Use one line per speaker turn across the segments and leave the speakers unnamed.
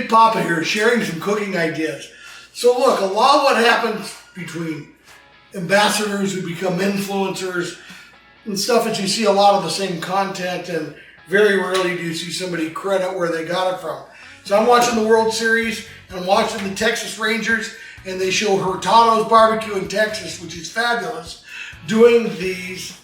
Big Poppa here, sharing some cooking ideas. So look, a lot of what happens between ambassadors who become influencers and stuff is you see a lot of the same content, and very rarely do you see somebody credit where they got it from. So I'm watching the World Series, and I'm watching the Texas Rangers, and they show Hurtado's Barbecue in Texas, which is fabulous, doing these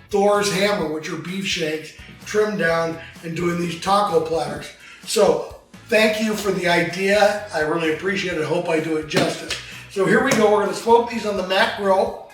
Thor's hammer, which are beef shanks, trimmed down, and doing these taco platters. So thank you for the idea. I really appreciate it. I hope I do it justice. So here we go. We're going to smoke these on the Mac Grill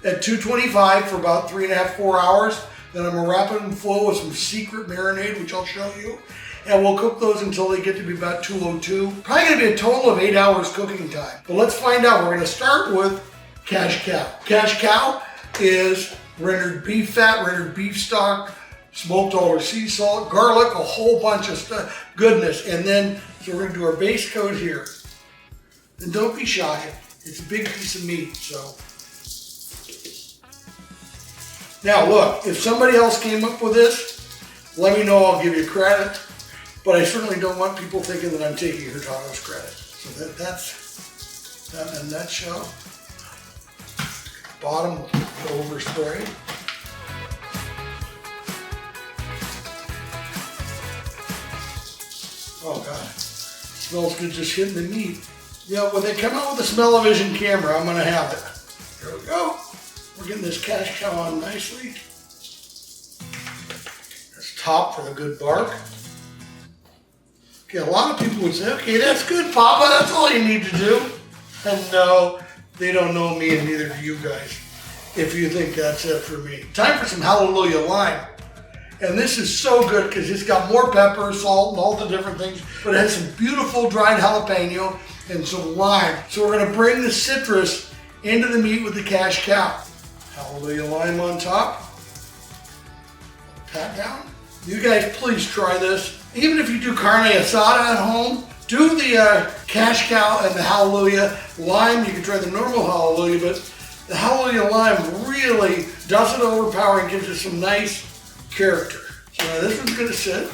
at 225 for about 3.5 to 4 hours. Then I'm going to wrap it in foil with some secret marinade, which I'll show you. And we'll cook those until they get to be about 202. Probably going to be a total of 8 hours cooking time. But let's find out. We're going to start with cash cow. Cash cow is rendered beef fat, rendered beef stock, smoked all our sea salt, garlic, a whole bunch of stuff, goodness. And then, so we're going to do our base coat here. And don't be shy. It's a big piece of meat, so. Now look, if somebody else came up with this, let me know, I'll give you credit. But I certainly don't want people thinking that I'm taking Hurtado's credit. So that's that in a nutshell. Bottom overspray. Oh God, smells good just hitting the meat. Yeah, when they come out with a smell-o-vision camera, I'm gonna have it. Here we go. We're getting this cash cow on nicely. That's top for the good bark. Okay, a lot of people would say, okay, that's good, Poppa, that's all you need to do. And no, they don't know me, and neither do you guys, if you think that's it for me. Time for some Hallelujah lime. And this is so good because it's got more pepper, salt, and all the different things, but it has some beautiful dried jalapeno and some lime. So we're gonna bring the citrus into the meat with the cash cow. Hallelujah lime on top. Pat down. You guys please try this. Even if you do carne asada at home, do the cash cow and the Hallelujah lime. You can try the normal Hallelujah, but the Hallelujah lime really doesn't overpower and gives it some nice character. So now this one's gonna sit.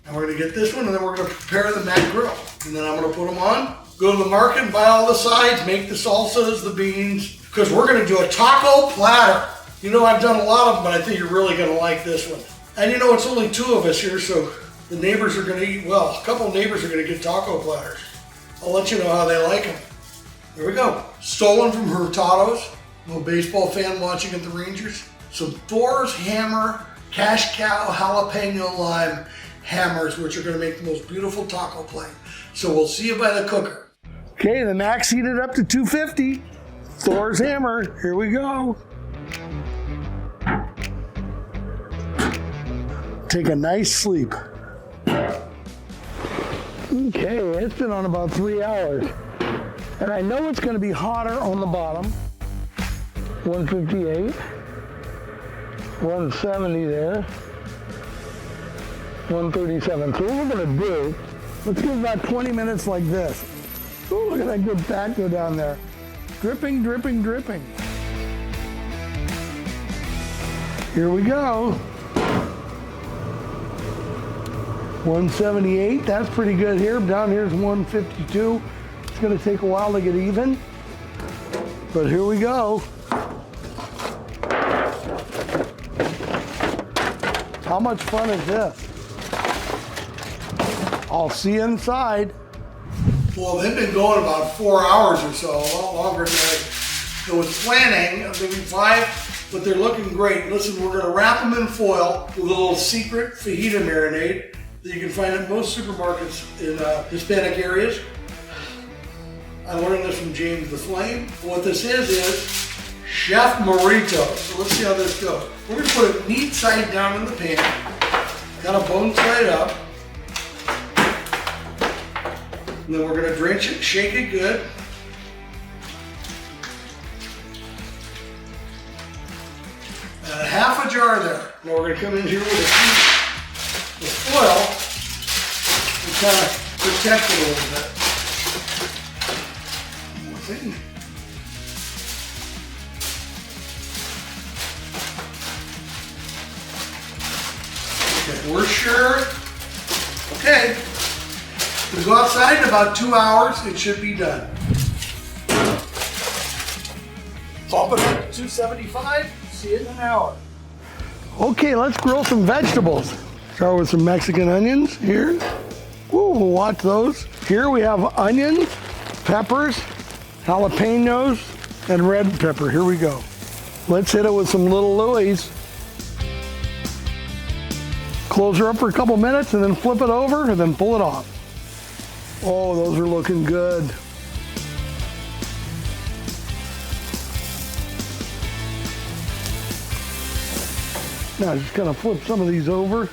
And we're gonna get this one, and then we're gonna prepare the Mac Grill. And then I'm gonna put them on, go to the market and buy all the sides, make the salsas, the beans, because we're gonna do a taco platter. You know, I've done a lot of them, but I think you're really gonna like this one. And you know, it's only 2 of us here, so the neighbors are gonna eat well. A couple of neighbors are gonna get taco platters. I'll let you know how they like them. There we go. Stolen from Hurtado's. I'm a baseball fan watching at the Rangers. Some Thor's hammer, cash cow, jalapeno lime hammers, which are gonna make the most beautiful taco plate. So we'll see you by the cooker. Okay, the Mac's heated up to 250. Thor's hammer, here we go. Take a nice sleep. Okay, it's been on about 3 hours. And I know it's gonna be hotter on the bottom. 158, 170 there, 137. So what we're gonna do, let's give about 20 minutes like this. Oh, look at that good fat go down there. Dripping, dripping, dripping. Here we go. 178, that's pretty good here. Down here's 152. It's gonna take a while to get even, but here we go. How much fun is this? I'll see you inside. Well, they've been going about 4 hours or so, a lot longer than I was planning, maybe 5, but they're looking great. Listen, we're gonna wrap them in foil with a little secret fajita marinade that you can find at most supermarkets in Hispanic areas. I learned this from James the Flame. What this is Chef Morito. So let's see how this goes. We're gonna put it meat side down in the pan, kind of bone side up. And then we're gonna drench it, shake it good. And a half a jar there. Now we're gonna come in here with the foil and kind of protect it a little bit. One more thing. Okay, we're sure. Okay. We go outside in about 2 hours, it should be done. Pump it up to 275, see it in an hour. Okay, let's grill some vegetables. Start with some Mexican onions here. Ooh, watch those. Here we have onions, peppers, jalapenos, and red pepper. Here we go. Let's hit it with some little Louis. Close her up for a couple minutes and then flip it over and then pull it off. Oh, those are looking good. Now just kind of flip some of these over.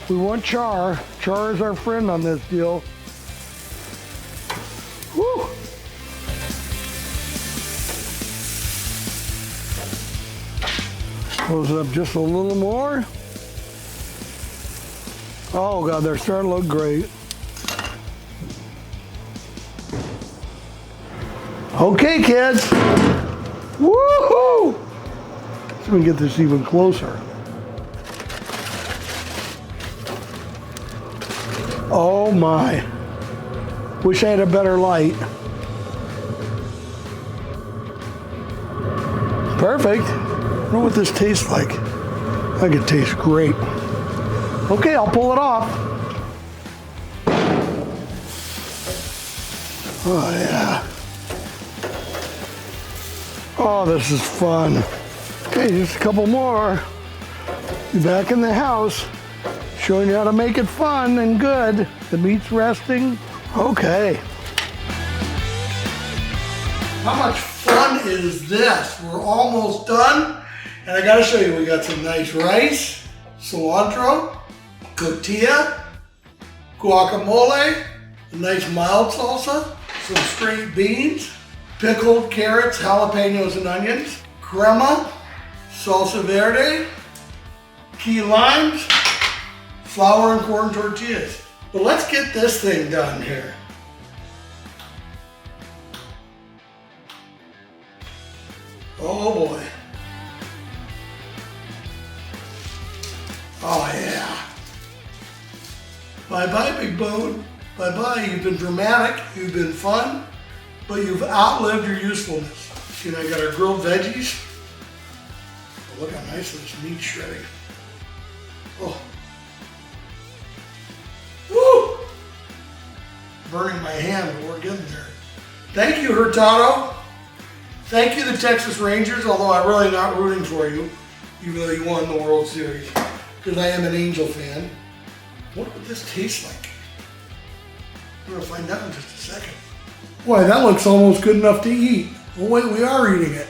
We want char. Char is our friend on this deal. Woo! Close it up just a little more. Oh God, they're starting to look great. Okay, kids. Woohoo! So we can get this even closer. Oh my. Wish I had a better light. Perfect. I wonder what this tastes like. I think it tastes great. Okay, I'll pull it off. Oh yeah. Oh, this is fun. Okay, just a couple more. Be back in the house, showing you how to make it fun and good. The meat's resting. Okay. How much fun is this? We're almost done. And I gotta show you, we got some nice rice, cilantro, tortilla, guacamole, a nice mild salsa, some straight beans, pickled carrots, jalapenos, and onions, crema, salsa verde, key limes, flour and corn tortillas. But let's get this thing done here. Oh boy. Oh yeah. Bye-bye, Big Bone. Bye-bye. You've been dramatic, you've been fun, but you've outlived your usefulness. See, I got our grilled veggies. Oh, look how nice this meat's shredding. Oh. Woo! Burning my hand, but we're getting there. Thank you, Hurtado. Thank you, the Texas Rangers, although I'm really not rooting for you, even though you won the World Series, because I am an Angel fan. What would this taste like? We're gonna find out in just a second. Boy, that looks almost good enough to eat. Oh wait, we are eating it.